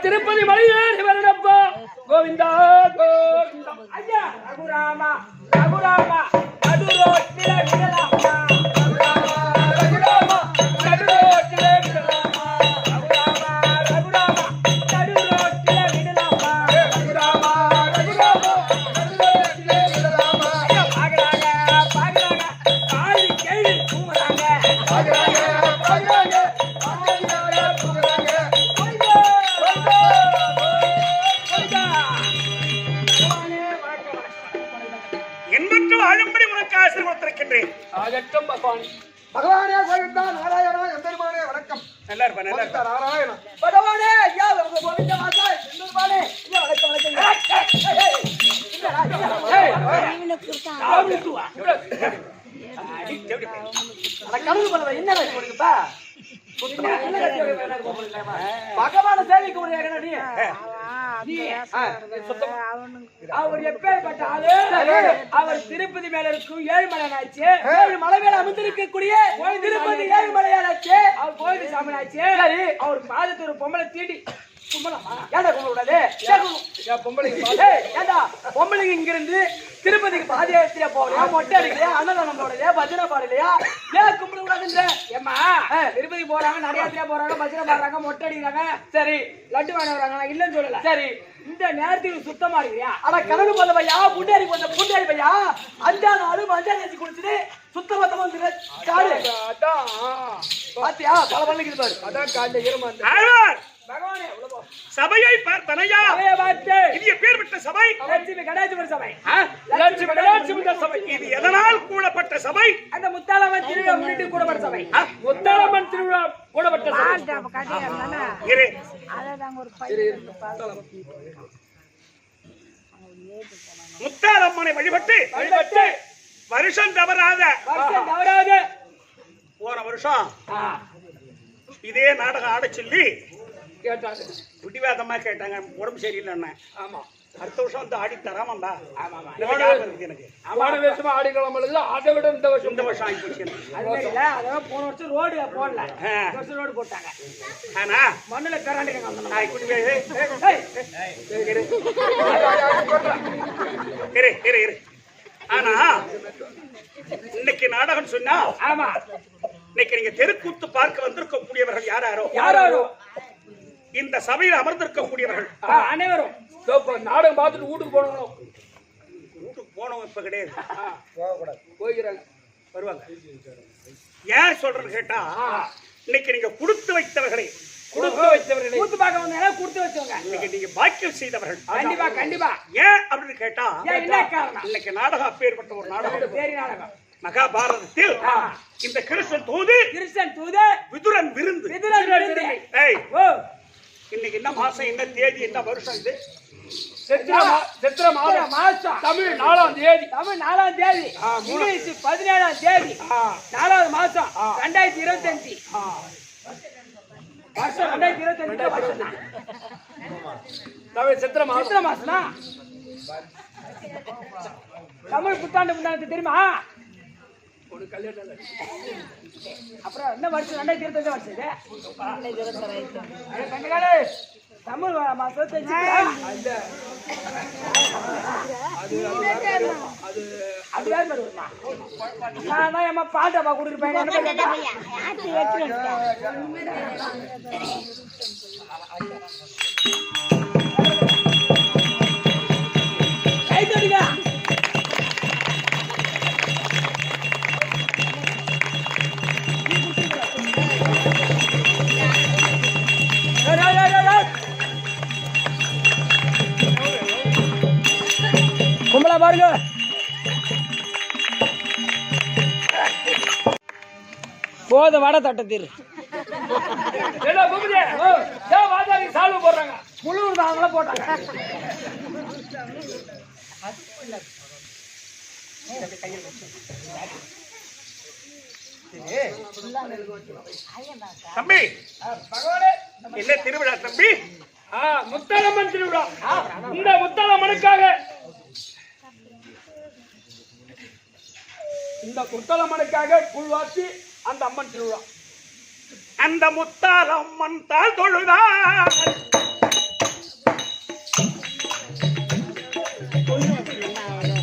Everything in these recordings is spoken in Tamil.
திருப்பதி மலையேறி வரப்பா கோவிந்தா கோவிந்தா ஐயா ரகுராமா ரகுராமா நடுரோட்டில விடலாமா பகவானே கோவிந்தா நாராயணா எம்பெருமானே வணக்கம். நல்லா இருப்பா நல்லா இருப்பா நாராயணா பகவானே ஐயா கோவிந்தா மாதா எம்பெருமானே ஐயா வணக்கம் வணக்கம். என்ன சொல்லுங்கப்பா பகவான சேவைக்கு அவர் எப்பேற்பட்ட ஆளு அவர் திருப்பதி மேல இருக்கும் ஏழுமலையாச்சு 7 மலை மேல அமைந்திருக்கக்கூடிய திருப்பதி ஏழுமலையாச்சு அவர் கோயில் சாமியாச்சு அவர் பாதத்து ஒரு பொம்பளை தீண்டி பொம்பளைங்க இங்க இருந்து திருப்பதிக்கு பாதயாத்திரையா போகலையா மொட்டை அடிக்கலையா அன்னதானம் போடலையா பஜனை பாடலையா ஏன் கும்பிடுங்களா காதுன்ற ஏம்மா திருப்பதி போறாங்க, நடையாத்திரையா போறாங்க, பஜனை பாடுறாங்க, மொட்டை அடிக்கிறாங்க, சரி லட்டு வாங்க வராங்க, நான் இல்லைன்னு சொல்லல. சரி இந்த நேரத்துக்கு சுத்தமா இருக்கிறியா? ஆனா கணக்கு போத பையா, புண்டாரி போத புண்டாரி பையா, 5 நாள் மஞ்சள் தேய்ச்சி குடிச்சிட்டு சுத்தமத்தமா வந்து காடு அதான் பாத்தியா பல பள்ளிக்கு பாரு. அதான் காலைல ஈரமா பகவானே உள்ள சபையை பார்த்தனையா? சபையை பார்த்து இது பேர் பெற்ற சபை லட்சுமி கடாட்சி சபை. லட்சுமி கடாட்சி சபை. இது எதனால் கூடப்பட்ட சபை? அந்த முத்தாளம்மன் திருவிழா முன்னிட்டு கூடப்பட்ட சபை. முத்தாளம்மன் திருவிழா கூடப்பட்ட சபை. இரு. முத்தாரம்மனை வழிபட்டு வருஷம் தவறாத போன வருஷம் இதே நாடகம் ஆட சொல்லி கேட்டாங்க, பிடிவாதமா கேட்டாங்க, உடம்பு சரியில்லைன்னு. ஆமா அடுத்த வருஷம் வந்து ஆடி தராமண்டா. எனக்கு போன வருஷமா ஆடிக்கலாம், அதை விட இந்த வருஷம் ஆகி போச்சு எனக்கு. அதான் போன வருஷம் ரோடு போடல, வருஷம் ரோடு போட்டாங்க. ஆனா மண்ணுல கராண்டிங்க இரு. ஆனா இன்னைக்கு நாடகம் சொன்னா, ஆமா இன்னைக்கு நீங்க தெருக்கூத்து பார்க்க வந்திருக்க கூடியவர்கள் யாராரோ யாரோ இந்த சபையில் அமர்ந்திருக்க கூடியவர்கள் அனைவரும் நாடகம் பார்த்துட்டு வீட்டுக்கு போனோம். வீட்டுக்கு போனவங்க இப்ப கிடையாது, போய்கிறாங்க, வருவாங்க. ஏன் சொல்றேன்னு கேட்டா, இன்னைக்கு நீங்க கொடுத்து வைத்தவர்களை கூத்து பார்க்க வந்தாங்க, கொடுத்து வச்சவங்க. இன்னைக்கு நீங்க பாக்கியம் செய்தவர்கள். கண்டிப்பா கண்டிப்பா. ஏன் அப்படின்னு கேட்டா, என்ன காரணம்? இன்னைக்கு நாடகம் அப்பேற்பட்ட ஒரு நாடகம். பேரி நாடகம் மகாபாரதத்தில் இந்த கிருஷ்ணன் தூது விதுரன் விருந்து. ஏய், இன்னைக்கு என்ன மாசம், என்ன தேதி, என்ன வருஷம்? இது சித்திரை மாசம், தமிழ் 4ஆம் தேதி, இங்கிலீஷ் 17ஆம் தேதி, 4வது மாசம் 2025 வருஷம். 2025 தமிழ் சித்திரை மாசம் தமிழ் புத்தாண்டு தெரியுமா? ஒரு கல்யாணம் அப்புறம் என்ன வருஷம்? 2025 வருஷம் தமிழ் மாசம். அது வேறு வருமா? நான் தான் எம்மா பாட்டாப்பா கொடுக்குறேன். கை தட்டுங்க. கும்பலா பாருங்க. போத வடை தட்டத்தீர் சால்வு போடுறாங்க, முழு தாங்கள போட்டாங்க. தம்பி, என்ன திருவிழா தம்பி? முத்தாளம்மன் திருவிழா. இந்த முத்தாளம்மனுக்காக, புல்வாசி அந்த அம்மன் திருவிழா. அந்த முத்தாளம்மன் தாள் தொழுதான்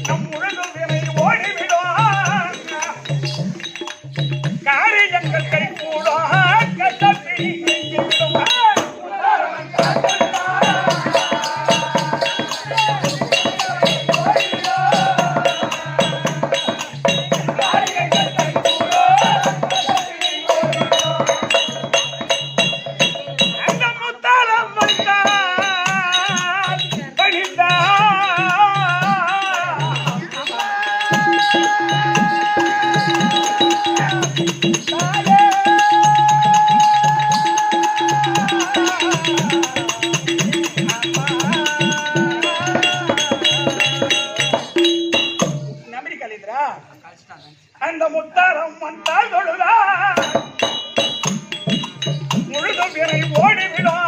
நம் உலகமே ஓடிவிடும், காரியங்கள் கை கூடும், கட்டப்பிடி விடும். அந்த முத்தாரம் வந்தால் தொழுதா முழுதும் விரை ஓடிவிடும்,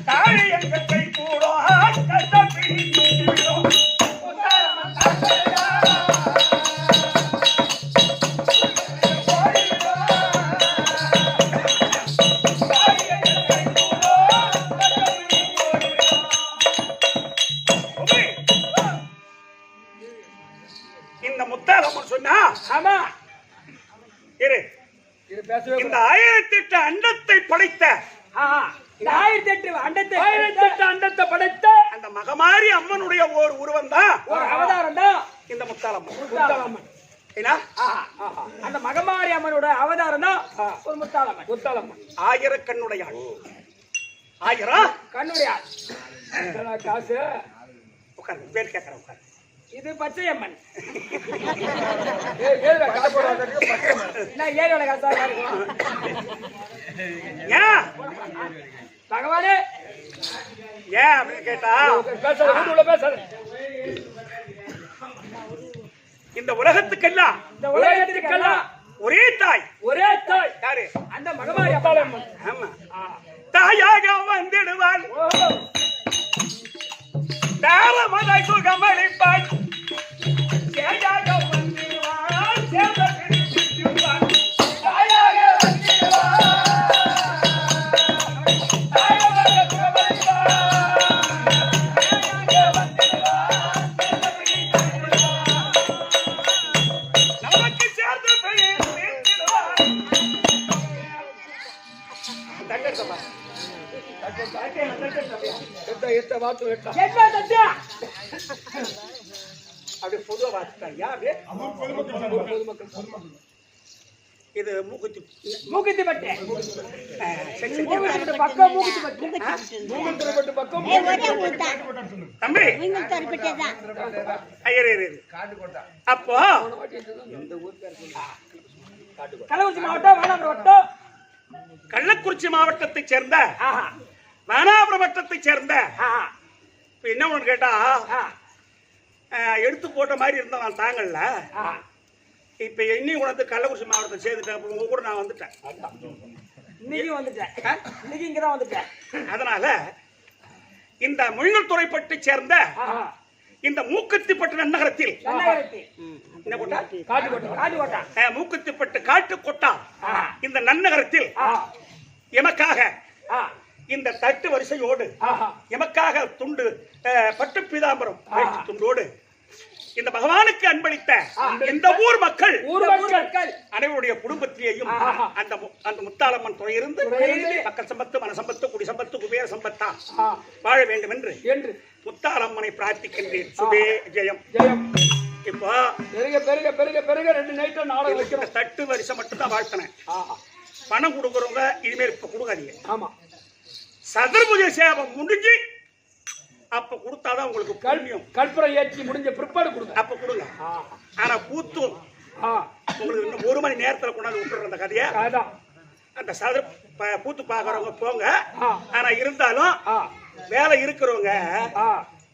காரியங்கள் கை கூடும், கட்டப்பிடி விடும். இந்த முத்தாரம்மன் சொன்னா, ஆமா இரு. இது பேசவே இந்த 1008 அண்டத்தை படைத்த இந்த 1008 அண்டத்தை 1008 அண்டத்தை படைத்த அந்த மகமாரி அம்மனுடைய ஒரு உருவம் தான் ஒரு அவதாரம் தான் இந்த முத்தாலம்மன். முத்தாலம்மன். ஏன்னா அந்த மகமாரி அம்மனோட அவதாரம் தான் ஒரு முத்தாலம்மன். முத்தாலம்மன் 1000 கண்ணுடையாள். 1000 கண்ணுடையாள். காசு உட்கார்ந்து பேர் கேட்கறேன். உட்கார்ந்து. இது பச்சை அம்மன். ஏய் காசு போடாத என்ன ஏரியோட காசா இருக்கும்? ஏன் பகவானே ஏன் அப்படின்னு கேட்டா பேசாத வீட்டுல பேசாத இந்த உலகத்துக்கெல்லாம் இந்த உலகத்திற்கெல்லாம் ஒரே தாய். ஒரே தாய் யாரு? அந்த மகமாரி முத்தாலம்மன். ஆமா. தாயாக வந்திடுவாள், தாரமதை சுகமளிப்பாள். சேயாக வந்திடுவாள், சேவகனை சுற்றுவாள். தாயாக வந்திடுவாள், தாரமதை சுகமளிப்பாள். சேயாக வந்திடுவாள், சேவகனை சுற்றுவாள். நமக்கு சேர்ந்த பெயர் சேர்த்திடுவாள். தங்கச்சபா எத்த வாத்து எட்ட என்ன தட்டியா? அப்படி பொதுவா பார்த்துட்டாங்க. அப்படியே பொதுமக்கள் இது மூக்குத்தி மூக்குத்தி பட்டு. செக்ஷன். மூக்குத்தி பட்டு பக்கம் மூக்குத்தி பட்டு. மூங்கல் பக்கம் தம்பி ஐயரே அப்போ கள்ளக்குறிச்சி மாவட்டம் வானாபுரம் வட்டம். கள்ளக்குறிச்சி மாவட்டத்தைச் சேர்ந்த ஆஹா வானாபுரம் வட்டத்தைச் சேர்ந்த ஆஹா இப்ப என்ன ஒண்ணு கேட்டா ஆஹா எடுத்து போட்ட மாதிரி இருந்தவன் தாங்கல்ல. ஆஹா இப்ப இன்னையும் கொண்டு கள்ளக்குறிச்சி மாவட்டத்தை சேர்ந்துட்டேன். அப்ப உங்க கூட நான் வந்துட்டேன். இன்னைக்கு வந்துட்டேன். இன்னைக்கு இங்கதான் வந்துட்டேன். அதனால இந்த முயங்கல்துறைப்பட்டை சேர்ந்த ஆஹா இந்த மூக்குத்திப்பட்டு நன்னகரத்தில் நன்னகரத்தி என்ன கொட்டா காட்டு போட்டோம் காட்டு கோட்டா. மூக்குத்திப்பட்டு காட்டு கொட்டா ஆஹா இந்த நன்னகரத்தில் ஆஹா எமக்காக ஆஹா இந்த தட்டு வரிசையோடு ஆஹா எமக்காக துண்டு பட்டு பீதாம்பரம் வேஷ்டி துண்டோடு இந்த பகவானுக்கு அன்பளித்த இந்த ஊர் மக்கள் ஊர் மக்கள் அனைவருடைய குடும்பத்திலேயும் ஆஹா. அந்த முத்தாலம்மன் துறையிருந்து துறையிருந்து மக்கள் சம்பத்து மன சம்பத்து குடி சம்பத்து குபேர சம்பத்தா ஆ வாழ வேண்டும் என்று என்று முத்தாலம்மனை பிரார்த்திக்கின்றேன். சுபே ஜெயம். ஜெயம் இப்போ பெருக பெருக பெருக பெருக 2 நைட்டும் நாடகம் இந்த வைக்கிறோம். தட்டு வரிசை மட்டும் தான் வாழ்த்தினேன். ஆஹா பணம் கொடுக்குறவங்க இனிமேல் இப்ப கொடுக்காதீங்க. ஆமா சதுர்புஜ சேவை முடிஞ்சு அப்ப கொடுத்தாதான் உங்களுக்கு புண்ணியம். கற்பூரம் ஏற்றி முடிஞ்ச பிற்பாடு கொடுங்க. அப்ப கொடுங்க. ஆ ஆனா பூத்தும் ஆ உங்களுக்கு இன்னும் 1 மணி நேரத்துல கொண்டாந்து விட்டுற அந்த கதையை அதான் அந்த சதுர பூத்து பாக்குறவங்க போங்க. ஆ ஆனா இருந்தாலும் ஆ வேலை இருக்கிறவங்க ஆ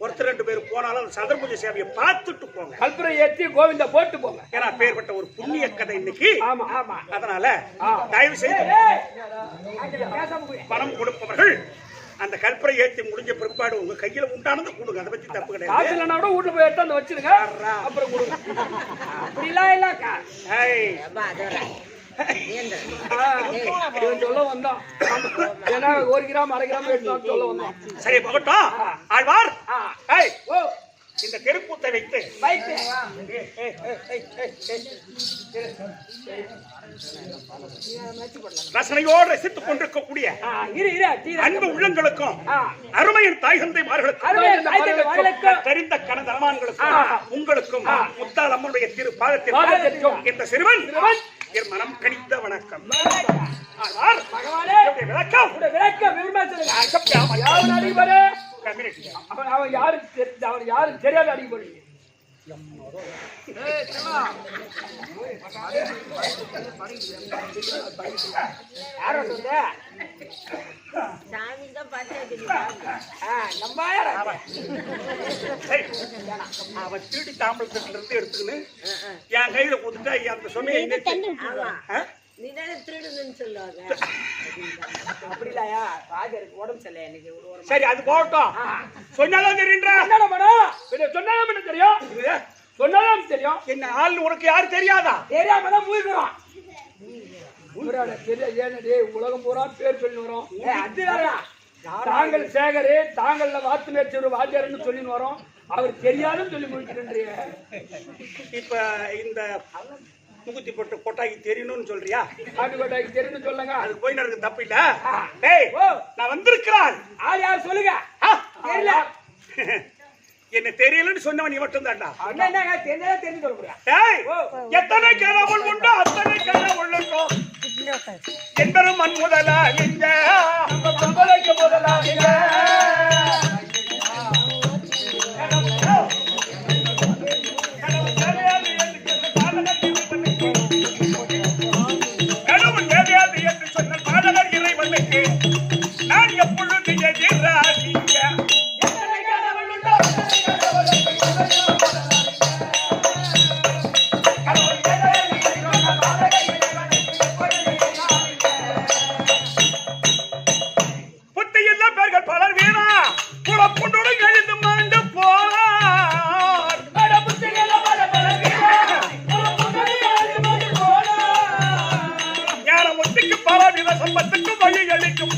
ஒருத்தர் 2 பேர் போனாலும் அந்த சதுர்புஜ சேவையை பார்த்துட்டு போங்க. கற்பூரம் ஏற்றி கோவிந்தா போட்டு போங்க. ஏன்னா பேர்பட்ட ஒரு புண்ணிய கதை இன்னைக்கு. ஆமா ஆமா அதனால ஆ. தயவு செய்து பேசாம போய் பணம் கொடுப்பவர்கள் அந்த கற்பனை ஏற்றி முடிஞ்ச பிற்பாடு உங்க கையில உண்டானது கொடுங்க. அதை பத்தி தப்பு காசு கிடையாது. இல்லைன்னா கூட வீட்டுல போய் எடுத்து வச்சிருங்க. அப்புறம் கொடுங்க. அப்படிலாம் இல்லக்கா. ஏய், இவன் சொல்ல வந்தான். ஏன்னா 1 கிராம் 1/2 கிராம் எடுத்து சொல்ல வந்தான். சரி போகட்டும். ஆழ்வார் ஆ ஏய், ஓ இந்த தெருக்கூத்தை வைத்து வைத்து ரசனையோடு ரசித்துக் கொண்டிருக்கக்கூடிய இரு இரு டீ அன்பு உள்ளங்களுக்கும் ஆ அருமையின் தாய் தந்தை மார்களுக்கும் அருமை தாய்த்தந்தை வார்களுக்கும் தெரிந்த கணதனமான்களுக்கும் உங்களுக்கும் முத்தால் அம்மனுடைய திரு பாதத்திற்கும் இந்த சிறுவன் என் மனம் கனிந்த வணக்கம். ஆழ்வார் பகவானே என்னுடைய விளக்கம் உடைய விளக்கம் விரும்ப சொல்லுங்க. யாரும் அடிப்பாரு. கம்யூனிட்டி அவன் யாரும் தெரியாத அடிப்பாரு. யாரோ சொல்லுங்க. நம்ம யாரா? அவன் திருடி தாம்பளத்துல இருந்து எடுத்துக்கின்னு என் கையில கொடுத்துட்டா அந்த சொன்ன அப்படிலாயா? ராஜருக்கு உடம்பு சரியில்லை இன்னைக்கு ஒரு வாரம். சரி அது போகட்டும். சொன்னாலும் தெரியுன்றா என்னடா மேடம்? சொன்னாலும் என்ன தெரியும்? சொன்னாலும் தெரியும். என்ன ஆள் உனக்கு யாரு தெரியாதா? தெரியாம தான் மூழ்கிறோம். தெரியாது. உலகம் பூரா பேர் சொல்லி வரோம். அது வேறயா? தாங்கள் சேகரே தாங்கள்ல வாத்து மேய்ச்சவர் வாத்தியார்னு சொல்லின்னு வரோம். அவர் தெரியாதுன்னு சொல்லி முடிக்கின்ற. இப்ப இந்த முகுத்தி போட்டு கொட்டாக்கி தெரியணும்னு சொல்றியா? ஆட்டுக்கோட்டைக்கு தெரிஞ்சு சொல்லுங்க. அதுக்கு போய் நடக்கு தப்பு இல்ல. டேய் நான் வந்திருக்கிறான். ஆள் யார் சொல்லுங்க. தெரியல. என்ன தெரியலன்னு சொன்னவன் நீ மட்டும் தான்டா. என்னங்க தெரிஞ்சதா தெரிஞ்சு சொல்ல முடியா? டேய் எத்தனை கடவுள் உண்டோ அத்தனை கடவுள் உண்டோ என்பரும் மண் முதலா இங்க நம்ம பொங்கலுக்கு முதலாளிங்க. கடவுள் தேவையாது என்று சொன்ன பாடலர் இறைவனுக்கு நான் எப்பொழுது எதிராக புத்தியெல்லாம் பேர்கள் பலர் வீணா புறப்புண்டோடு கழிந்து மாண்டு போனார். ஞான முத்திக்கு பலவித சம்பத்துக்கு வழி அளிக்கும்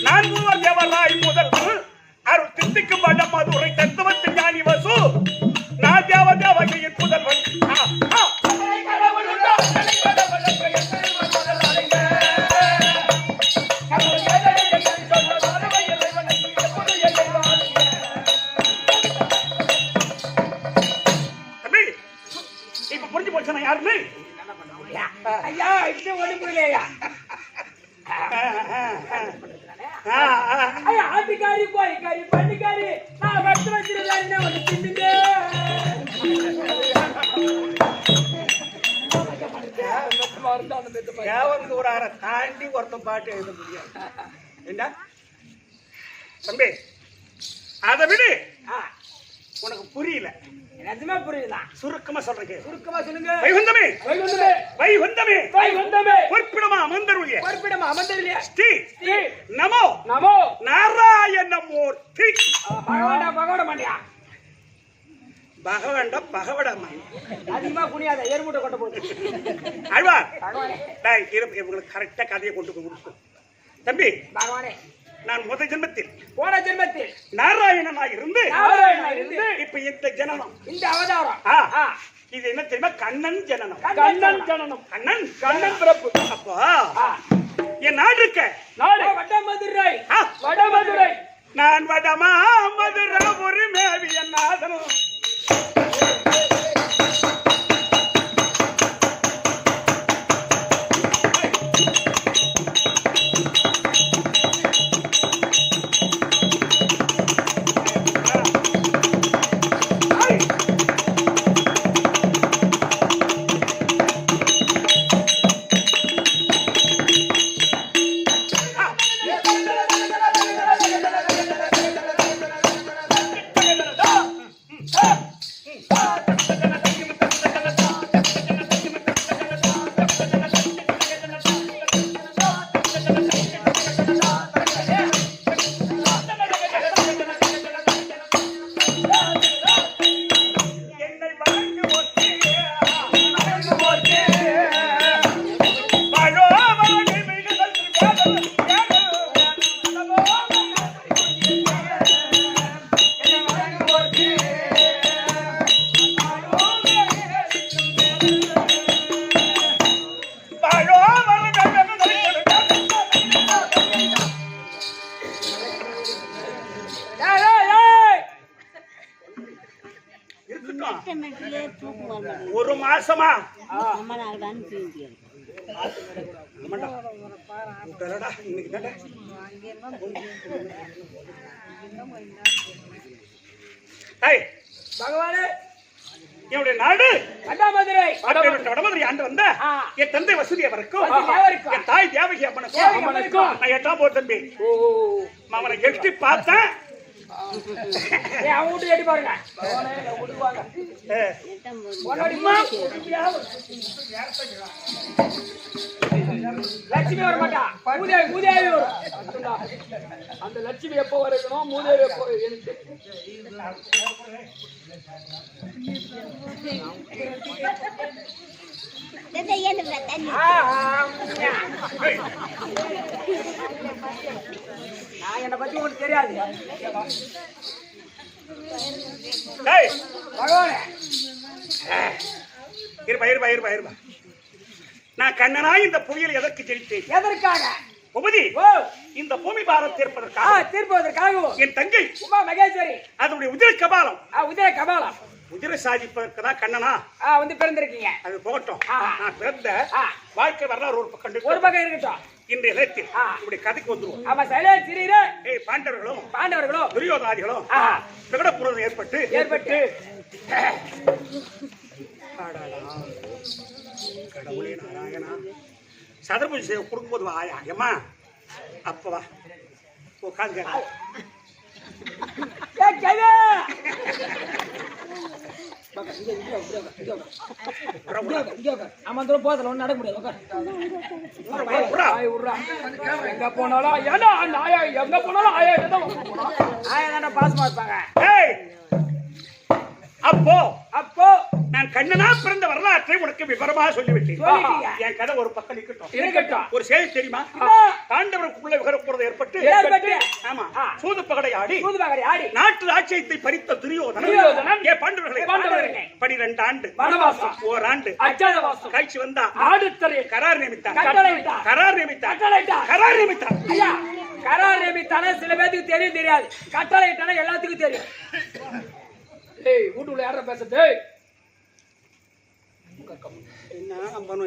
நான் மூவர் தேவராய் முதல் அருள் தித்திக்கு வட மதுரை தத்துவத்து ஞானி வசு நான் தேவ தேவகையின் புதல்வன். இப்ப புரிஞ்சு போச்சு நான் யாருன்னு. ஐயா இப்படி ஒண்ணு புரியலையா? ஐயா ஆட்டுக்காரி கோழிக்காரி பண்ணிக்காரி நான் வச்சு வச்சிருந்தேன் ஒண்ணு தின்னுங்க. தேவனுக்கு ஒரு அரை தாண்டி ஒருத்தன் பாட்டு எழுத முடியாது. என்ன தம்பி அதை விடு. உனக்கு புரியல. நிஜமா புரியுதா? சுருக்கமா சொல்றேன். சுருக்கமா சொல்லுங்க. வைகுந்தமே வைகுந்தமே வைகுந்தமே வைகுந்தமே பொற்பிடமா அமர்ந்தருளிய பொறுப்பிடமா அமர்ந்தருளிய ஸ்ரீ ஸ்ரீ நமோ நமோ நாராயண மூர்த்தி. பகவான்டா பகவான மாட்டியா? பகவான்டா பகவடாமா அதிகமா குனியாத எருமுட்டை கொட்ட போகுது. ஆழ்வார் பகவானே டேய் இவங்களுக்கு கரெக்டா கதையை கொண்டு கொடுக்கும். தம்பி பகவானே நான் முதல் ஜென்மத்தில் போன ஜென்மத்தில் நாராயணனா இருந்து நாராயணனா இருந்து இப்ப இந்த ஜனனம் இந்த அவதாரம் இது என்ன தெரியுமா? கண்ணன் ஜனனம். கண்ணன் ஜனனம். கண்ணன் கண்ணன் பிறப்பு. அப்போ என் நாடு இருக்க நாடு வடமதுரை வடமதுரை. நான் வடமா மதுரை ஒரு மேவிய நாதனும் ஒரு மாசமா பகவானே என்னுடைய நாடு வடமதுரை வடமதுரை ஆண்டு வந்த என் தந்தை வசூலிய வரைக்கும் என் தாய் தேவகி அம்மனுக்கும் நான் எட்டாம் போர் தம்பி அவனை எட்டி பார்த்தேன். அவன் வீட்டு எட்டி பாருங்க. லட்சுமி வர மாட்டா, மூதேவி வரும். அந்த லட்சுமி எப்போ வரணும், மூதேவி எப்போ எனக்கு என்னை பத்தி உங்களுக்கு தெரியாது. டேய் பகவானே இருப்பா இருப்பா இருப்பா இருப்பா நான் கண்ணனாய் இந்த புயல் எதற்கு ஜெயித்தேன்? எதற்காக? பூபதி, ஓ, இந்த பூமி பாரம் தீர்ப்பதற்காக. தீர்ப்பதற்காகவும் என் தங்கை உமா மகேஸ்வரி அதனுடைய உதிர கபாலம் உதய கபாலம் உதிர சாதிப்பதற்கு தான் கண்ணனா வந்து பிறந்திருக்கீங்க. அது போகட்டும். நான் பிறந்த வாழ்க்கை வரலாறு ஒரு பக்கம் ஒரு பக்கம் இருக்கட்டும். இன்றைய நேரத்தில் இப்படி கதைக்கு வந்துருவோம். ஆமா, சைலே சிறீரே பாண்டவர்களும் துரியோதனாதிகளும் பிரகடபுரம் ஏற்பட்டு கடவுளே நாராயணா சதுர்புஜ சேவை கொடுக்கும்போது ஆயா ஏமா அப்பவா உட்காந்து நடக்க முடியாது. எங்க போனாலும் ஏன்னா ஆயா எங்க போனாலும் ஆயா தானே பாசமா இருப்பாங்க. அப்போ நான் கண்ணனா பிறந்த வரலாற்றை உனக்கு விவரமா சொல்லிவிட்டேன். என் கதை ஒரு பக்கம் இருக்கட்டும். ஒரு செய்தி தெரியுமா? பாண்டவருக்குள்ள விகரப்புறது ஏற்பட்டு ஆமா சூது பகடை ஆடி நாட்டு ராஜ்யத்தை பறித்த துரியோதனன் ஏ பாண்டவர்களை 12 ஆண்டு வனவாசம் ஓராண்டு அஜாதவாசம் கழிச்சு வந்தா ஆடுத்தரை கரார் நியமித்தான். ஐயா, கரார் நியமித்தானே சில பேருக்கு தெரியாது. கட்டளை இட்டானே எல்லாத்துக்கும் தெரியும். ஏய் வீட்டுல யார பேசுறது? என்ன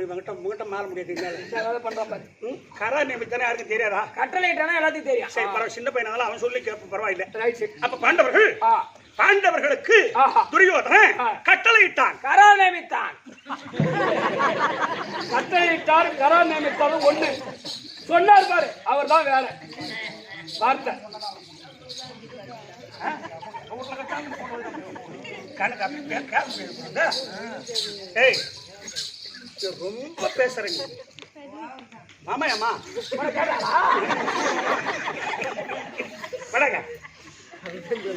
இவங்கிட்ட முகட்ட மாற முடியாது. பண்ற பாரு. கரார் நியமித்தானே யாருக்கும் தெரியாதா? கட்டளை இட்டானே எல்லாத்துக்கும் தெரியும். சரி பரவாயில்ல, சின்ன பையனால அவன் சொல்லி கேட்ப பரவாயில்ல. அப்ப பாண்டவர்கள் பாண்டவர்களுக்கு துரியோதனன் கட்டளையிட்டான். கரார் நியமித்தான். கட்டளையிட்டார் கரார் நியமித்தாலும் ஒண்ணு சொன்னார் பாரு, அவர் தான் வேற வார்த்தை. ரொம்ப பேசுறீங்க மாமாயம்மா.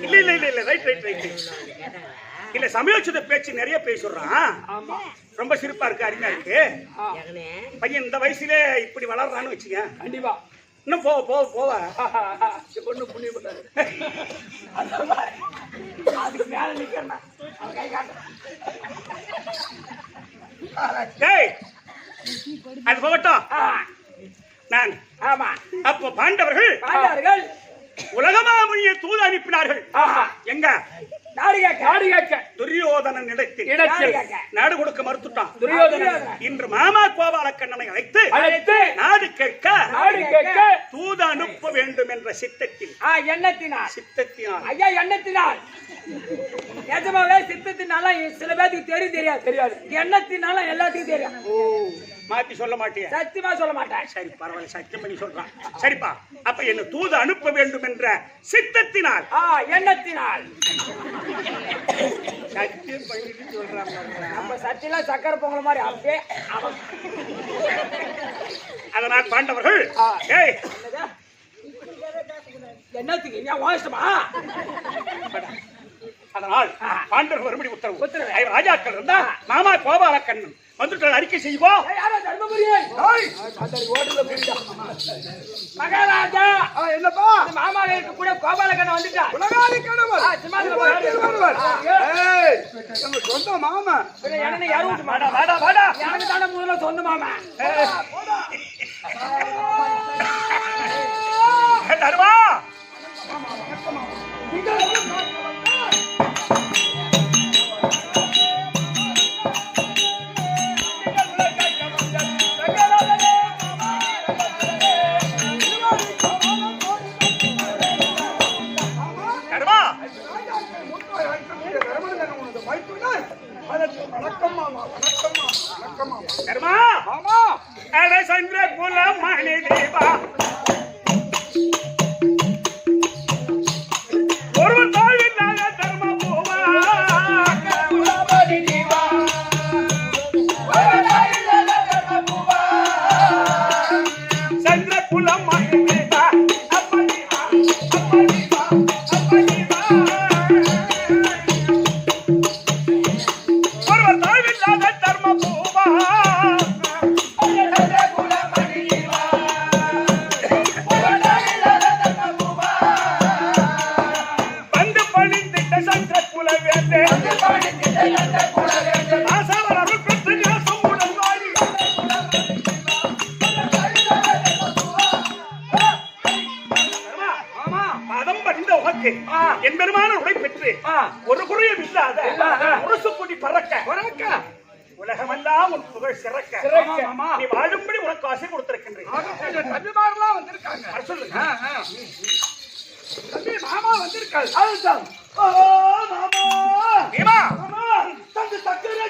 இல்ல ரைட் இல்ல சமயோசித பேச்சு நிறைய பேசுறான். ரொம்ப சிரிப்பா இருக்கு, அருமையா இருக்கு. பையன் இந்த வயசுல இப்படி வளர்றான்னு வச்சுங்க. கண்டிப்பா இன்னும் போவ பொண்ணு புண்ணிய பண்ணாரு. அதுக்கு மேல நிக்கிறேன். அது போகட்டும். நான் அப்போ பாண்டவர்கள் உலகமாமுனியை தூது அனுப்பினார்கள். எங்க துரியோதனன் இடத்தில் நாடு கொடுக்க மறுத்துட்டான் துரியோதனன். இன்று மாமா கோபால கண்ணனை அழைத்து நாடு கேட்க தூது அனுப்ப வேண்டும் என்ற எண்ணத்தினால் நிஜமாவே சித்தத்தினால சில பேருக்கு தெரியாது. எண்ணத்தினால எல்லாத்துக்கும் தெரியும். மாத்தி சொல்ல மாட்டேன், சத்தியமா சொல்ல மாட்டேன். சரி பரவாயில்ல, சத்தியம் பண்ணி சொல்றான். சரிப்பா, அப்ப என்ன தூது அனுப்ப வேண்டும் என்ற சித்தத்தினால் எண்ணத்தினால் சத்தியம் பண்ணிட்டு சொல்றாங்க. நம்ம சத்தியெல்லாம் சக்கரை பொங்கல் மாதிரி அப்படியே. அதனால் பாண்டவர்கள் என்னத்துக்கு ஏன் வாசமா? அதனால் பாண்டவர் மறுபடி உத்தரவு. ராஜாக்கள் இருந்தா மாமா கோபால கண்ணன் வந்துட்டு அறிக்கை செய்வோம். மகாராஜா என்னப்பா மாமாவுக்கு கூட கோபால கண்ணன் வந்துட்டா. சொந்த மாமா எனக்கு தானே முதல்ல சொந்த மாமா. தருவா சந்திர குலம் மணி தேவா ஒரு தாழ்வில்லாத தர்ம பூவா சந்திர குலம் மணி தேவா ஒரு தாழ்வில்லாத தர்ம பூவா எம்பெருமான உடை பெற்று ஒரு குறையும் இல்லாத முரசு கொடி பறக்க உலகமெல்லாம் உன் புகழ் சிறக்க நீ வாழும்படி உனக்கு ஆசை கொடுத்திருக்கின்றேன். தம்பிமாரெல்லாம் வந்திருக்காங்க. சொல்லுங்க. தம்பி மாமா வந்திருக்காரு. அதுதான். ஓ மாமா மாமா தந்து சக்கரை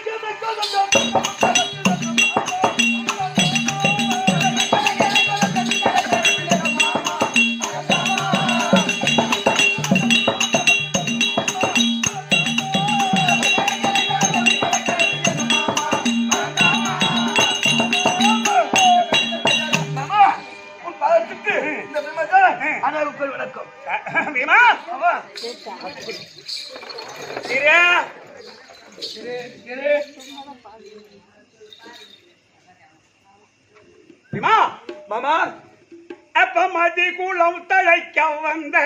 மாமா அப்ப மதி குளம் தழைக்க வந்த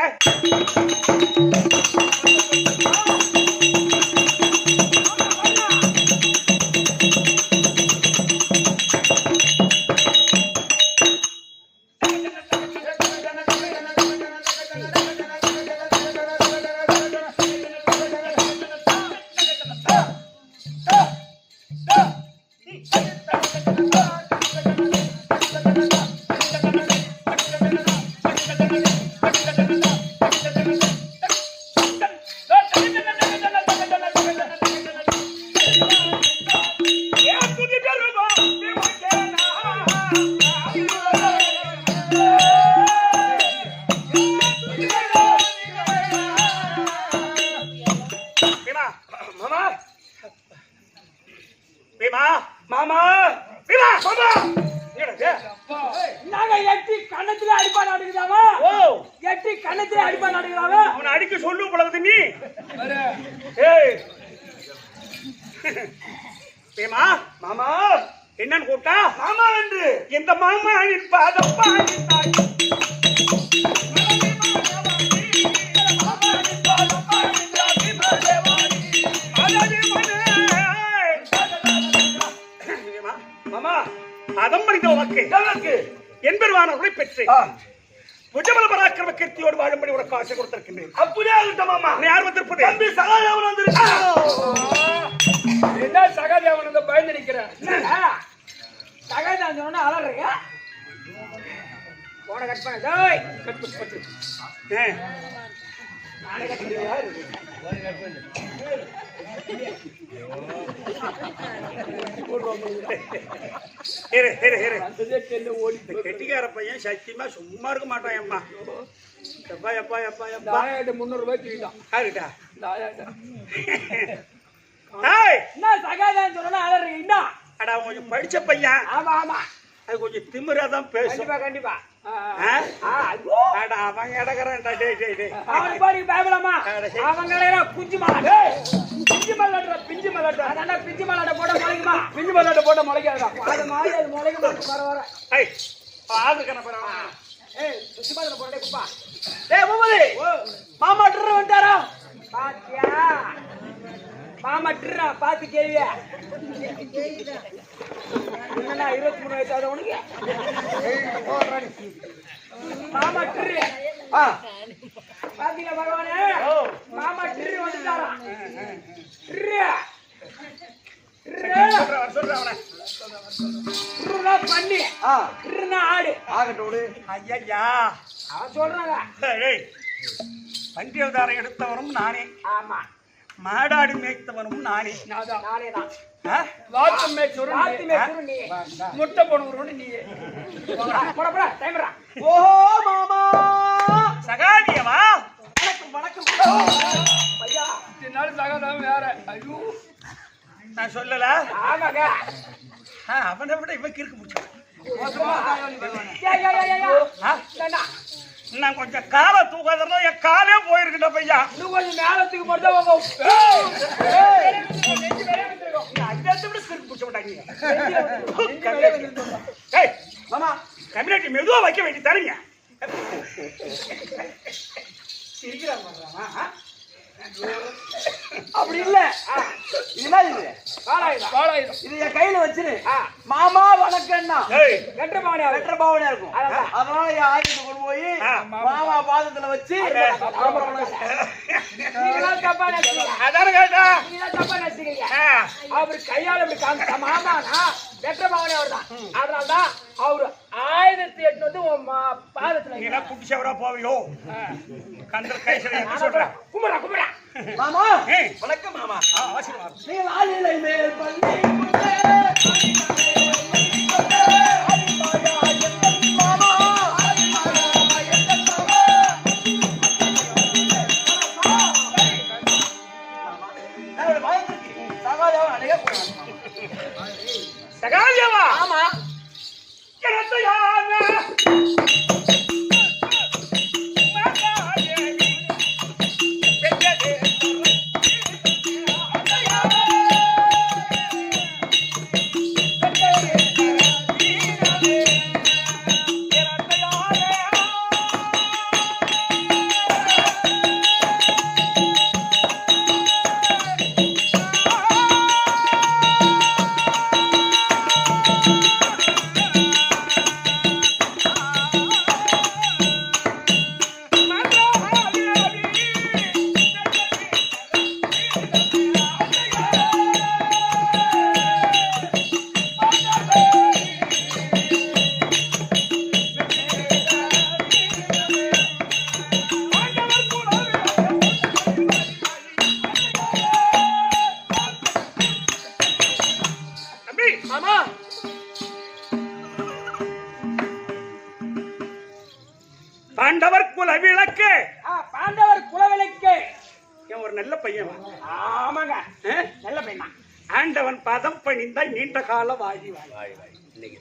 அடிக்க சொல்லு பழகுது நீ. மாமா என்னன்னு கூப்பிட்டா மாமா என்று இந்த மாமா பாதம் மாமா அதம் மனித உனக்கு என்பெருவானவர்களை பெற்று புஜபல பராக்கிரம கீர்த்தியோடு வாழும்படி உனக்கு ஆசை கொடுத்திருக்கின்றேன். அப்படியே ஆகட்டும் மாமா. யார் வந்திருப்பது? தம்பி சகாதேவன் வந்திருக்கான். என்ன சகாதேவன் வந்து பயந்து நிக்கிறேன். சகாதேவன் சொன்னா அலறீங்க. போன கட் பண்ண. டேய் கட் பண்ணு. நானே கட் பண்ணியா? ஒரு கட் பண்ணு. கெட்டிக்கார பையன் சத்தியமா சும்மா இருக்க மாட்டான். அம்மா எப்பா எப்பா எப்பா எப்பா 300 ரூபாய் தூக்கிட்டான். ஆகிட்டா என்ன சகாதேவன் சொன்னா அலறீங்க. அடா கொஞ்சம் படிச்ச பையன். ஆமா ஆமா அது கொஞ்சம் திமிராதான் பேசும். கண்டிப்பா கண்டிப்பா. அவன் இடக்கறான்டா. டேய் டேய் டேய் அவன் பாடி பயப்படாமா. அவன் கடையில குஞ்சு மலாடே. பிஞ்சு மலாடற பிஞ்சு மலாடற. அண்ணா பிஞ்சு மலாட போட முளைக்குமா? பிஞ்சு மலாட போட முளைக்காதா? அது மாதிரி அது முளைக்குமா? வர ஏய் ஆது கன பரவா. ஏய் பிஞ்சு மலாட போடே குப்பா. டேய் பூபதி மாமா ட்ரு வந்தாரா? பாத்தியா மாமா ட்ரா பாத்து கேவியா? என்னன்னா 23 வயசாவது உனக்கு? மாமா ட்ரு பாத்தீங்க பகவானே. மாமா ட்ரு வந்துட்டாரா? ட்ரு பண்ணி ஆடு ஆகட்டோடு. ஐயா அவன் சொல்றாங்க. பண்டி அவதாரம் எடுத்தவனும் நானே. ஆமா மாடாடி மேய்த்தவனும் நானே. நானே தான். வாத்து மேய்ச்சவரும் நீ. முட்டை போடுறவரும் நீ. போடா டைம்ரா. ஓஹோ மாமா சகாதியவா. வணக்கம் வணக்கம் ஐயா. இத்தனை சகாதேவன் வேற. ஐயோ நான் சொல்லல. ஆமாங்க அவனை விட இவன் கிறுக்கு முடிச்சான். நான் கொஞ்சம் காலை தூக்காதா என் காலே போயிருக்கிட்ட பையா. இன்னும் கொஞ்சம் நேரத்துக்கு மட்டும் அஞ்சாவது விட கிறுக்கு முடிச்ச மாட்டாங்க. மாமா கம்யூனிட்டி மெதுவா வைக்க வேண்டி தரீங்க. அப்படி இல்ல இது என்ன இது வாழாயுதம் இது என் கையில வச்சிரு மாமா வணக்கம்னா ஏய், வெற்ற பாவனையா இருக்கும் அதனால என் ஆயுதத்தை கொண்டு போய் மாமா பாதத்துல வச்சு நீங்களாம் தப்பா நினைச்சீங்க. அதானே கேட்டா? நீங்களாம் தப்பா நினைச்சீங்க. ஆ, அவரு கையால இப்படி காமிச்சா மாமானா வெற்ற பாவனை அவர்தான். அதனாலதான் அவரு ஆயுதத்தை எடுத்து வந்து உன் பாதத்துல நீ எல்லாம் குட்டி சவரா போவியோ? கந்தர் கைசரை எப்படி சொல்ற? கும்பிடா மாமா ஏய், வணக்கம் மாமா ஆசீர்வாதம். நீ வாலிலை மேல் பள்ளி சகாதேவா, ஆமா எனத்தையான மாமா பாண்டவர் குல விளக்கு. பாண்டவர் குலவிளக்கு. இவன் ஒரு நல்ல பையன். ஆமாங்க, நல்ல பையன். ஆண்டவன் பதம் பணிந்தாய் நீண்ட கால வாழி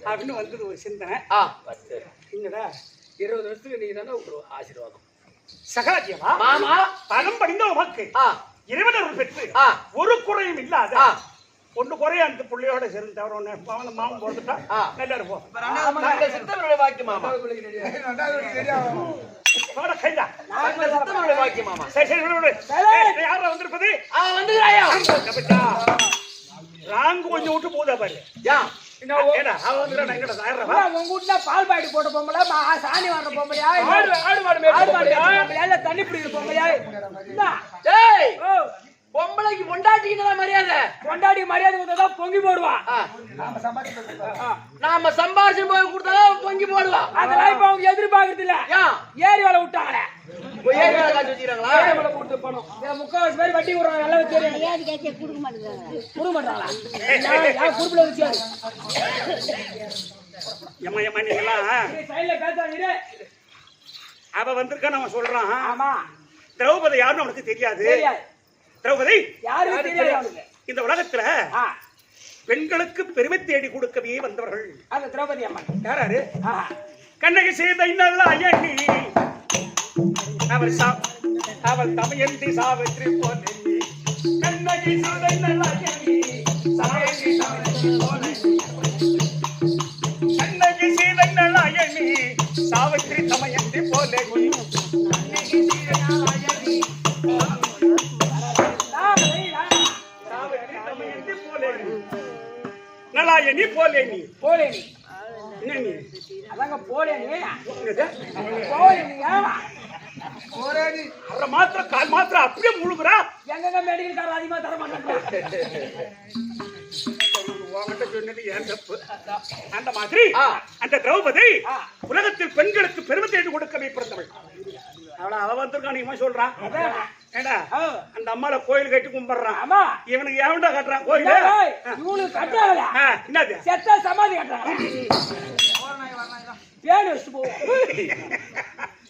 அப்படின்னு வந்தது ஒரு சிந்தனை. இங்கடா 20 வருஷத்துக்கு நீங்க தானே ஒரு ஆசீர்வாதம். சகாஜியமா மாமா பதம் படிந்த உமக்கு இறைவனருள் பெற்று ஒரு குறையும் இல்லாத ஒண்ணு குறைய அந்த புள்ளையோட சேர்ந்து தவிர ஒண்ணு அவன் மாமன் போட்டுட்டா நல்லா இருப்போம். சித்தவருடைய வாக்கியம் மாமா போட கைதா. சித்தவருடைய வாக்கியம் மாமா சரி சரி விடு, விடு. ஏய், யாரா வந்திருப்பது? வந்துக்கிறாயா ராங்கு கொஞ்சம் விட்டு போதா பாரு. ஏடா அவன் வந்துடுறா, எங்கடா சாயிடுறா? உங்க வீட்டுல பால் பாக்கெட் போட்ட பொம்பளை, சாணி வாடுற பொம்பளையா, ஆடு மாடு தண்ணி பிடிக்கிற பொம்பளையா? டேய் பொம்பளைக்கு பொண்டாட்டிக்கு மரியாதை, கொண்டாடி மரியாதை கொடுத்தா பொங்கி போடுவா. நாம சம்பாரிச்சு போய் கொடுத்தாலும் பொங்கி போடுவா. அதெல்லாம் இப்ப அவங்க எதிர்பார்க்கறது இல்ல. ஏரி வேலை விட்டாங்களே, ஏரி வேலை காய்ச்சி வச்சுக்கிறாங்களா? ஏரி வேலை கொடுத்து பணம் 3/4 பேர் வட்டி விடுறாங்க. நல்லா தெரியும், கொடுக்க மாட்டாங்களா? யார் குரூப்ல வச்சு எம்மா எம்மா நீங்களாம் சைட்ல பேசாங்க. அவ வந்திருக்கான்னு அவன் சொல்றான். ஆமா, திரௌபதி யாருன்னு அவனுக்கு தெரியாது. திரௌபதி யாருக்கு தெரியாது. இந்த உலகத்துல பெண்களுக்கு பெருமை தேடி கொடுக்கவே வந்தவர்கள் அந்த திரௌபதி அம்மன். யாராரு? கண்ணகி செய்த இன்னல்ல அயனி அவள் தமையந்தி சாவித்ரி போலே. கண்ணகி செய்த இன்னல்ல அயனி கண்ணகி செய்த இன்னல்ல அயனி சாவித்ரி தமையந்தி போலே. நலாயனி போலே நீ போலே நீ என்ன நீ அதாங்க போலே நீ என்னது? போலே நீ அவரை மாத்திரம் கால் மாத்திரம் அப்படியே முழுகுறா. எங்க மெடிக்கல் கார் அதிகமா தர மாட்டாங்க. உன்கிட்ட சொன்னது ஏன் தப்பு? அந்த மாதிரி அந்த திரௌபதி உலகத்தில் பெண்களுக்கு பெருமை தேடி கொடுக்கவே பிறந்தவள். அவ வந்திருக்கான், இவன் சொல்றான். ஏடா அந்த அம்மால கோயில் கட்டி கும்பிடுறான். ஆமா, இவனுக்கு எவன்டா கட்டுறான் கோயில்? இவங்களுக்கு கட்டுறாங்களா? என்னது செத்தா சமாதி கட்டுறாங்களா? பேணு வச்சுட்டு போவோம்.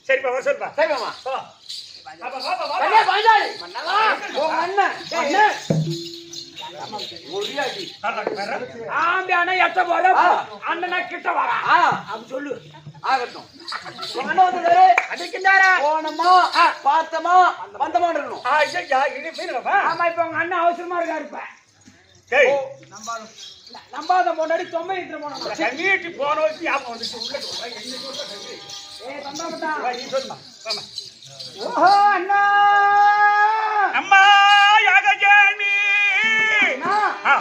சரிப்பா வர சொல்பா. சரி மாமா ஆம்பியானா எட்ட போற அண்ணனா கிட்ட வரா அப்படி சொல்லு. ஆகட்டும். போனோமா பார்த்தோமா வந்தமா இருக்கணும். ஆமா, இப்ப உங்க அண்ணன் அவசரமா இருக்காரு. இப்ப நம்பாத முன்னாடி தொம்பை இட்டு போனோம். போன வச்சு ஞாபகம் வந்துச்சு. ஓஹோ அண்ணா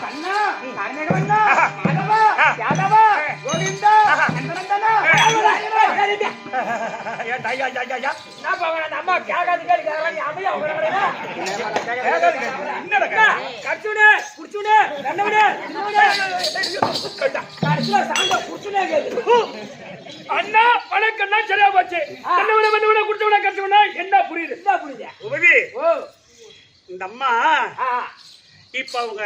கண்ணா கர்ணகவண்ணா மாதவா யாதவா கோவிந்தா நந்தனந்தனா நான் பாவன அம்மா கேகாது கேக்குறாங்க நீ அமையா உங்கறடா என்னடா கச்சுனே குச்சுனே நன்னவனே கச்சுனே சாங்க குச்சுனே கேக்குது அண்ணா வணக்கம்னா சரியா போச்சு நன்னவனே குச்சுனே கச்சுனே என்ன புரியுது உபதி ஓ இந்த அம்மா ஆ இப்ப அவங்க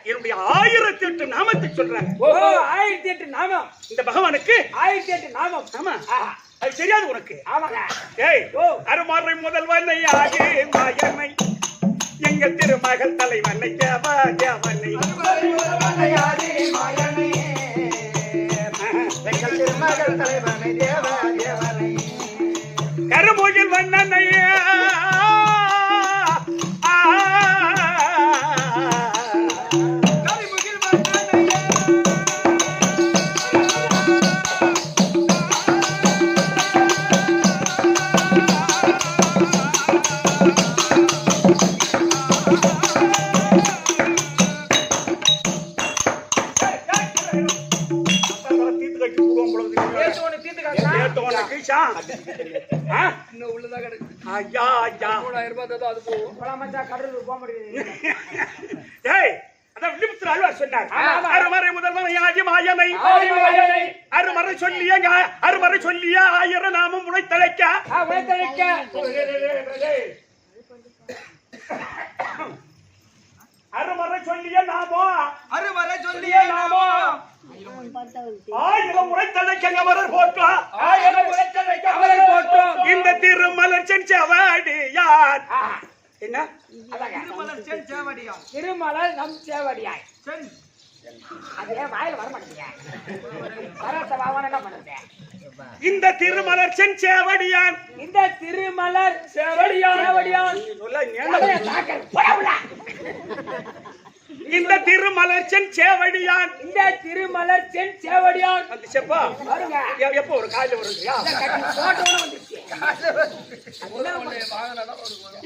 என்னுடைய 1008 நாமத்தை சொல்றாங்க. ஓ 1008 நாமம் இந்த பகவானுக்கு 1008 நாமம். ஆமா அது தெரியாது உனக்கு. ஆமாங்க. ஏய் ஓ அருமாறை முதல்வனை ஆகி மாயனை எங்கள் திருமகள் தலைவனை தேவா தேவனை அருமாறை முதல்வனை ஆகி மாயனை எங்கள் திருமகள் தலைவனை தேவா தேவனை கருமுகில் வண்ணனை அருமறை சொல்லிய 1000 நாமம் உழைத்தழைக்க அருமறை சொல்லிய நாமோ 1000 உழைத்தழைக்க அவரர் போற்றோம் இந்த திருமலர் செஞ்சவடியார் என்ன திருமலர் நம் சேவடியாய் அதே வாயில வர மாட்டேங்க என்ன பண்ணுது இந்த திருமலர் செஞ்சவடியான் இந்த திருமலர் சேவடியான் இந்த திருமலர் செஞ்சவடியான் இந்த திருமலர் செஞ்சவடியான் அந்த செப்பா வருங்க எப்போ ஒரு காலையில வருங்கயா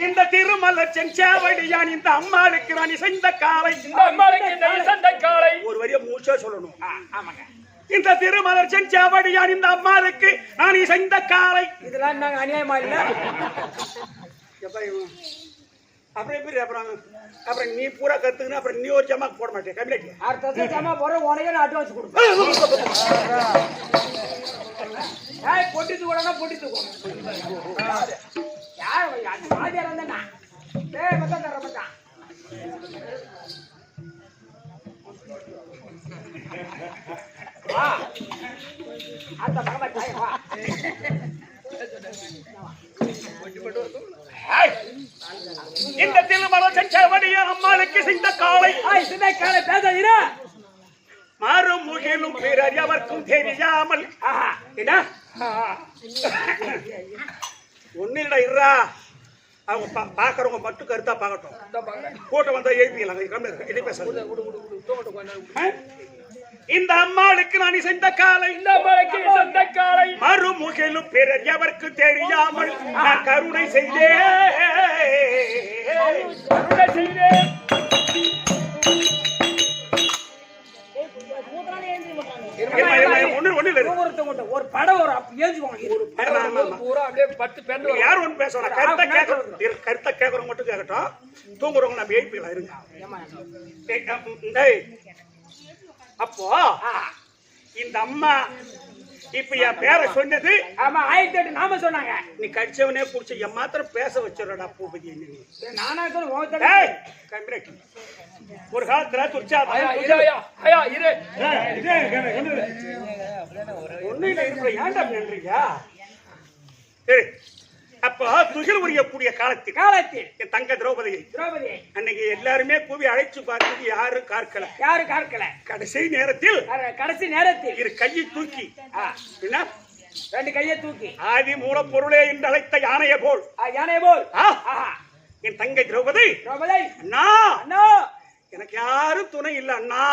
இந்த திருமலர் செஞ்சவடியான் இந்த அம்மாளுக்கு நான் இசைந்த காலை ஒரு வரிய மூச்சா சொல்லணும். ஆமாங்க. இந்த திருமலர் செஞ்சவடியான் இந்த அம்மாளுக்கு நான் இசைந்த காலை இதெல்லாம் நாங்க அநியாயமா இல்ல அப்புறம் நீ பூரா கத்துக்கணும் அப்புறம் நீ ஒரு ஜமா போட மாட்டேன் கம்மியாட்டி அடுத்த ஜமா போற உனக்கே நான் அட்வான்ஸ் கொடுப்பேன் பொட்டித்து கூட பொட்டித்து யார் அது மாதிரியா இருந்தா மச்சான் தர மச்சான் அந்த பகவான் தாய் வா இந்த திருமணம் செஞ்சவடிய அம்மாளுக்கு சிந்த காலை பேசாதீர மாறும் முகிலும் பிறர் எவர்க்கும் தெரியாமல் என்ன ஒன்னிட இருறா அவங்க பாக்குறவங்க மட்டும் கருத்தா பாக்கட்டும் கூட்டம் வந்தா எழுப்பிக்கலாம். இந்த அம்மாளுக்கு நான் இசைந்த காலை இந்த அம்மாளுக்கு இசைந்த காலை மறுமுகிலும் பிறர் எவருக்கு தெரியாமல் நான் கருணை செய்தேன் ஒரு படம் ஒரு யார் ஒண்ணு பேசணும் கருத்தை கேட்கறவங்க மட்டும் கேட்கட்டும் தூங்குறவங்க நம்ம எழுப்பிக்கலாம் இருங்க. அப்போ இந்த அம்மா இப்ப என் பேரை சொன்னது ஆமா 1008 நாம சொன்னாங்க. நீ கடிச்சவனே புடிச்சு என் மாத்திரம் பேச வச்சிடடா பூபதி நானா ஒரு காலத்துல துர்ச்சா ஒண்ணு ஏன்டா நன்றீங்க அப்போ துகில் உரியக்கூடிய காலத்தில் என் தங்க திரௌபதி அன்னைக்கு எல்லாருமே கூவி அழைச்சு பார்த்தது யாரும் கார்க்கல கடைசி நேரத்தில் இரு கையை தூக்கி என்ன 2 கையை தூக்கி ஆதி மூலப்பொருளே என்று அழைத்த யானையை போல் என் தங்கை திரௌபதி அண்ணா எனக்கு யாரும் துணை இல்ல அண்ணா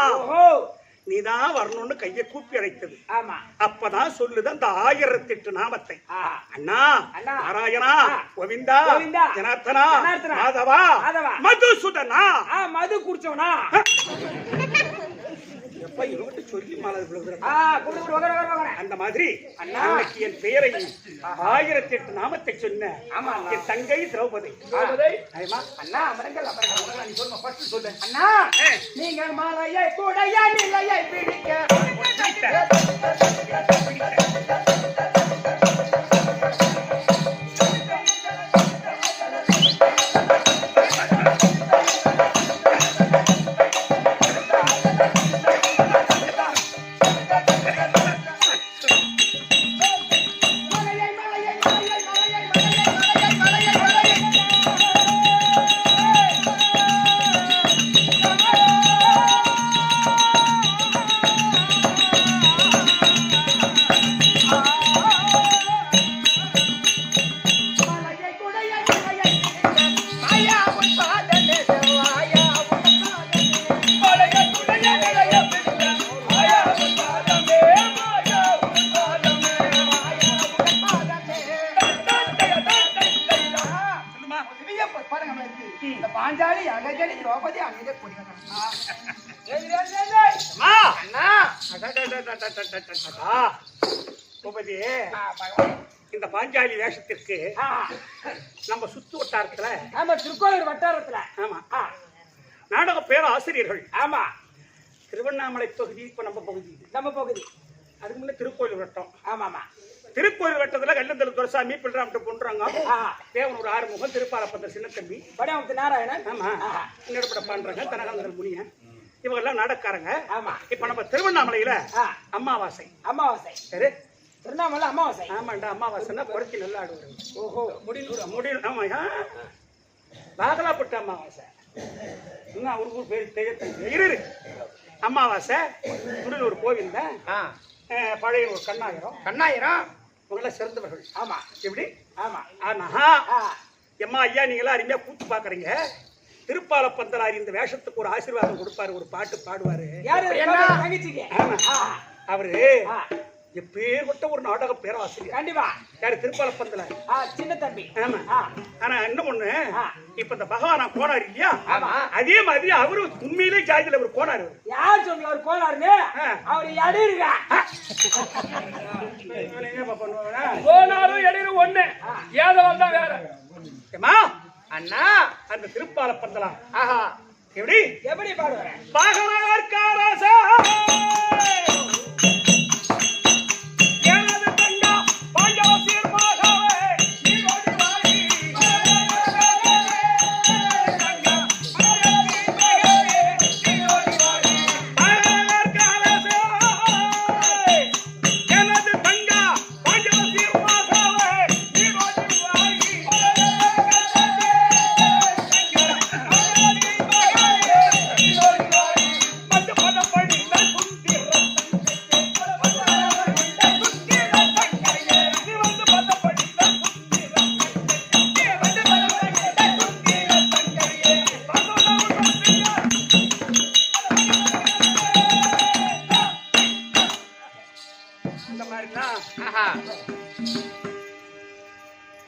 நீதான் வரணும்னு கையை கூப்பி அழைத்தது. ஆமா. அப்பதான் சொல்லுது அந்த 1008 நாமத்தை. அண்ணா, நாராயணா, கோவிந்தா, ஜனார்த்தனா, மாதவா, மதுசூதனா. மது குடிச்சவனா எப்ப இவங்கிட்ட சொல்லி மாலை அந்த மாதிரி அன்னைக்கு என் பெயரை 1008 நாமத்தை சொன்ன என் தங்கை திரௌபதி. அண்ணா அமரங்கள் அமரங்கள் நீ சொல்லுங்க ஃபர்ஸ்ட் சொல்லு. அண்ணா நீங்க மாலையை கூடையா நிலையை பிடிக்க பாஞ்சாலி அகஜனி திரௌபதி அங்கே இந்த பாஞ்சாலி வேஷத்திற்கு நம்ம சுத்து வட்டாரத்துல திருக்கோயில் வட்டாரத்துல ஆமா நாடக பேராசிரியர்கள் ஆமா திருவண்ணாமலை தொகுதி இப்ப நம்ம பகுதி அதுக்கு முன்ன திருக்கோயில் வட்டம். ஆமாமா திருக்கோயில் வட்டத்துல கல்லந்தல் துரசாமி பிள்ளாமட்ட பொண்ணுறாங்க தேவன் ஒரு ஆறுமுகம் திருப்பாலப்பந்த சின்ன தம்பி படையமுத்து நாராயணன் ஆமா இன்னொரு பண்றாங்க தனகாந்தல் முனியன் இவங்க எல்லாம் நாடக்காரங்க. ஆமா இப்ப நம்ம திருவண்ணாமலையில அமாவாசை சரி திருவண்ணாமலை அமாவாசை ஆமாண்டா அமாவாசைன்னா குறைச்சி நல்லா ஆடுவாரு. ஓஹோ முடியும் ஆமாயா பாகலாப்பட்ட அமாவாசை இன்னும் அவருக்கு பேர் தெரிய அமாவாசை ஒரு கோவில் தான் பழைய ஒரு கண்ணாயிரம் இவங்கள சிறந்தவர்கள். ஆமா எப்படி ஆமா ஆனா எம்மா ஐயா நீங்களா அருமையா கூத்து பாக்குறீங்க. திருப்பால பந்தலாரி இந்த வேஷத்துக்கு ஒரு ஆசீர்வாதம் கொடுப்பாரு, ஒரு பாட்டு பாடுவாரு. அவரு எப்பேற்பட்ட ஒரு நாடக பேராசிரியர். கண்டிப்பா யாரு திருப்பால பந்தல சின்ன தம்பி. ஆமா ஆனா என்ன ஒண்ணு இப்ப இந்த பகவானா போனாரு இல்லையா அதே மாதிரி அவரு உண்மையிலே ஜாதியில ஒரு போனாரு. யார் சொன்ன அவர் போனாருன்னு அவர் எடிருங்க போனாலும் எடிரு ஒண்ணு ஏதோ தான் வேற ஏமா அண்ணா அந்த திருப்பால பந்தலாம் ஆஹா எப்படி பாடுவாரு பகவான் காராசா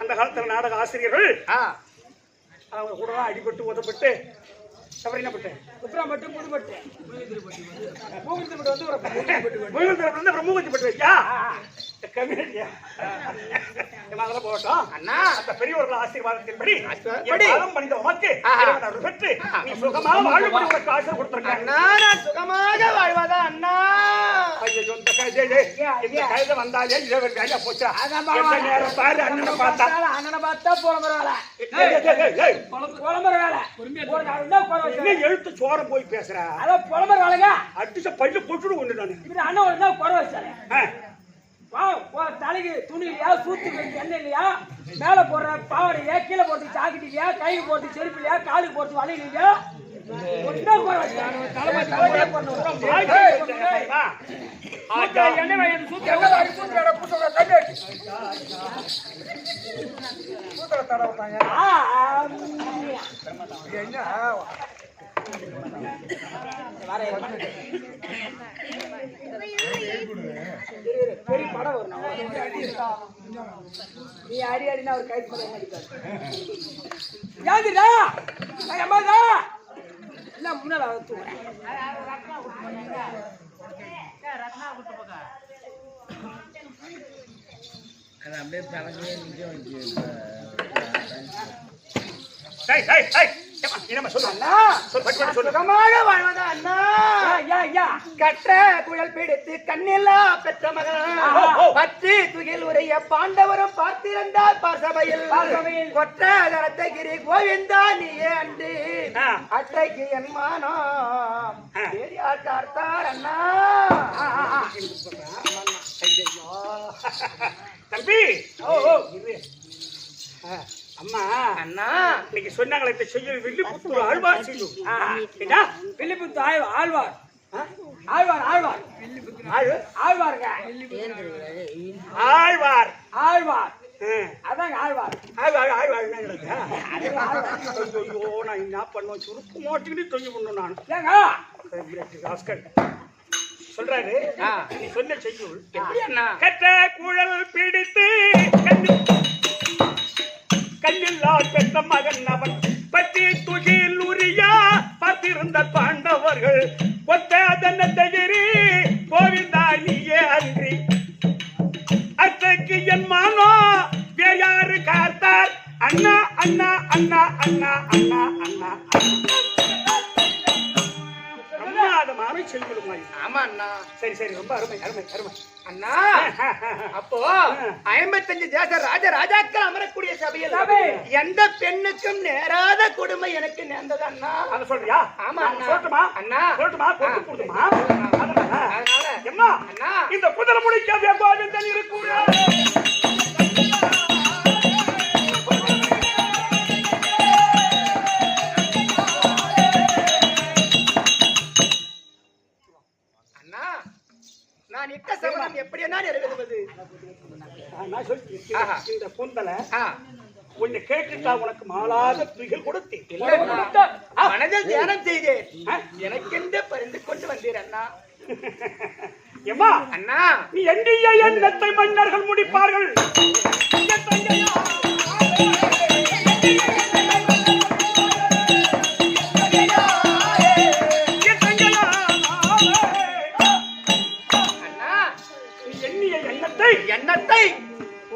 அந்த காலத்துல நாடக ஆசிரியர்கள் அவங்க கூட அடிபட்டு உதப்பட்டு சபரினப்பட்டு குற்றாம்பட்டு புதுப்பட்டு மூகுத்திப்பட்டு வந்து ஒரு மூகுத்திப்பட்டு வச்சா கம்யூனிட்டியா அதெல்லாம் போகட்டும். அண்ணா அந்த பெரியவர்கள் ஆசீர்வாதத்தின்படி மனித உமக்கு பெற்று நீ சுகமாக வாழும்படி உனக்கு ஆசீர்வாதம் கொடுத்திருக்காங்க. அண்ணா நான் சுகமாக வாழ்வாதா அண்ணா இந்த கைத வந்தாலே இதை போச்சா நேரம் பாரு அண்ணனை பார்த்தா புலம்புற வேலை எழுத்து சோர போய் பேசுற அதான் புலம்புற வேலைங்க அடிச்ச பள்ளி போட்டுடு ஒண்ணு நானு அண்ணன் ஒரு தான் குறை வச்சாரு தலைக்கு துணி இல்லையா சூத்து எண்ணெய் இல்லையா மேல போடுற பாவடையா கீழே போட்டு சாக்கிட்டு இல்லையா கைக்கு போட்டு செருப்பு இல்லையா காலுக்கு போட்டு வலை இல்லையா பெரிய படம் வரும் நீ அடி அடினா அவர் கைது பண்ண மாட்டேங்கிறாரு யாதுடா அம்மாடா இல்ல முன்னால தூக்குறேன் ரத்னா குட்டு பக்கா அது அப்படியே பறந்து நிக்க டேய் டேய் டேய் என்னமா சொல்லு அண்ணா சொல்லு சுகமாக வாழ்வதா அண்ணா யா கற்ற குழல் பிடித்து கண்ணில்லா பெற்ற மகன் பற்றி துகில் உரைய பாண்டவரும் பார்த்திருந்தார் பார்சபையில் கொற்ற தரத்தகிரி கோவிந்தா நீயே அன்று அற்றைக்கு என் மானம் பெரியார் பார்த்தார் அண்ணா தம்பி அம்மா அண்ணா இன்னைக்கு சொன்னாங்களே இந்த செய்ய வில்லிபுத்தூர் ஆழ்வார் செய்யும் வில்லிபுத்தூர் ஆழ்வார் ஆழ்வார் ஆழ்வார் ஆழ்வாருங்க ஆழ்வார் ஆழ்வார் அதாங்க ஆழ்வார் ஆழ்வார் ஆழ்வார் ஐயோ நான் என்ன பண்ணுவேன் சுருக்கு மாட்டிக்கிட்டு தொங்கி பண்ணும் நான் ஏங்க சொல்றாரு நீ சொன்ன செய்யுள் எப்படி அண்ணா கற்ற குழல் பிடித்து கண்ணில்லா பெற்ற மகன் அவன் பற்றி துகில் உரியா பார்த்திருந்த பாண்டவர்கள் ஒத்த தன்னத்தகிரி கோவிந்தா நீயே அன்றி அத்தைக்கு என் மானோ வேறு காத்தார் அண்ணா அண்ணா அண்ணா அண்ணா அண்ணா அண்ணா பிரமாதமான செல்வலுமாய். ஆமா அண்ணா சரி சரி ரொம்ப அருமை அருமை அருமை அண்ணா அப்போ 55 தேச ராஜாக்கள் அமரக்கூடிய சபையில் எந்த பெண்ணுக்கும் நேராத கொடுமை எனக்கு நேர்ந்தது அண்ணா அத சொல்றியா? ஆமா அண்ணா சொல்லட்டுமா அண்ணா சொல்லட்டுமா கொடுத்துமா அதனால எம்மா அண்ணா இந்த குதிரை முடிக்காத கோவிந்தன் இருக்குடா நான் இட்ட சபதம் எப்படி என்ன நிறைவேறுவது? நான் சொல்றேன் இந்த கூந்தல உன்னை கேட்டுட்டா உனக்கு மாலாத துகள் கொடுத்தேன் மனதில் தியானம் செய்தேன் எனக்கென்று பரிந்து கொண்டு வந்தீர் அண்ணா எம்மா அண்ணா நீ எண்ணிய எண்ணத்தை மன்னர்கள் முடிப்பார்கள் எண்ணத்தை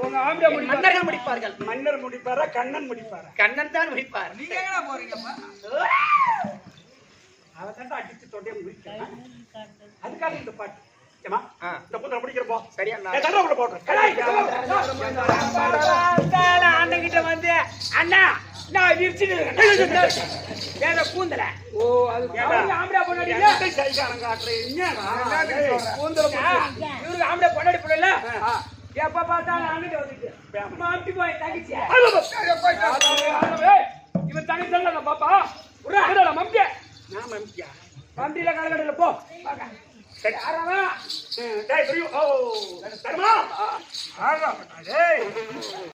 மன்னர்கள் முடிப்பார்கள். மன்னர் முடிப்பாரா கண்ணன் முடிப்பாரா? கண்ணன் தான் முடிப்பார். நீங்க எங்க போறீங்கப்பா? அவன் அடிச்சு தொட்டே முடிக்கிறான். அதுக்காக இந்த பாட்டு ஏமா இந்த புத்தகம் முடிக்கிறப்போ சரியா தடவை போடுறேன். அண்ணன் கிட்ட வந்து அண்ணா நான் விரிச்சுட்டு வேற கூந்தல ஓ அது ஆம்பளை பொண்ணாடி இவருக்கு ஆம்பளை பொண்ணாடி போடல எப்ப பார்த்தாலும் அண்ணிட்டு வந்துட்டு மாட்டி போய் தகிச்சு இவன் தனி சொல்ல பாப்பா மம்பியா நான் மம்பியா மம்பியில கலகடல போ சரி ஆறாவா டேய் ஓ தர்மா ஆறா டேய்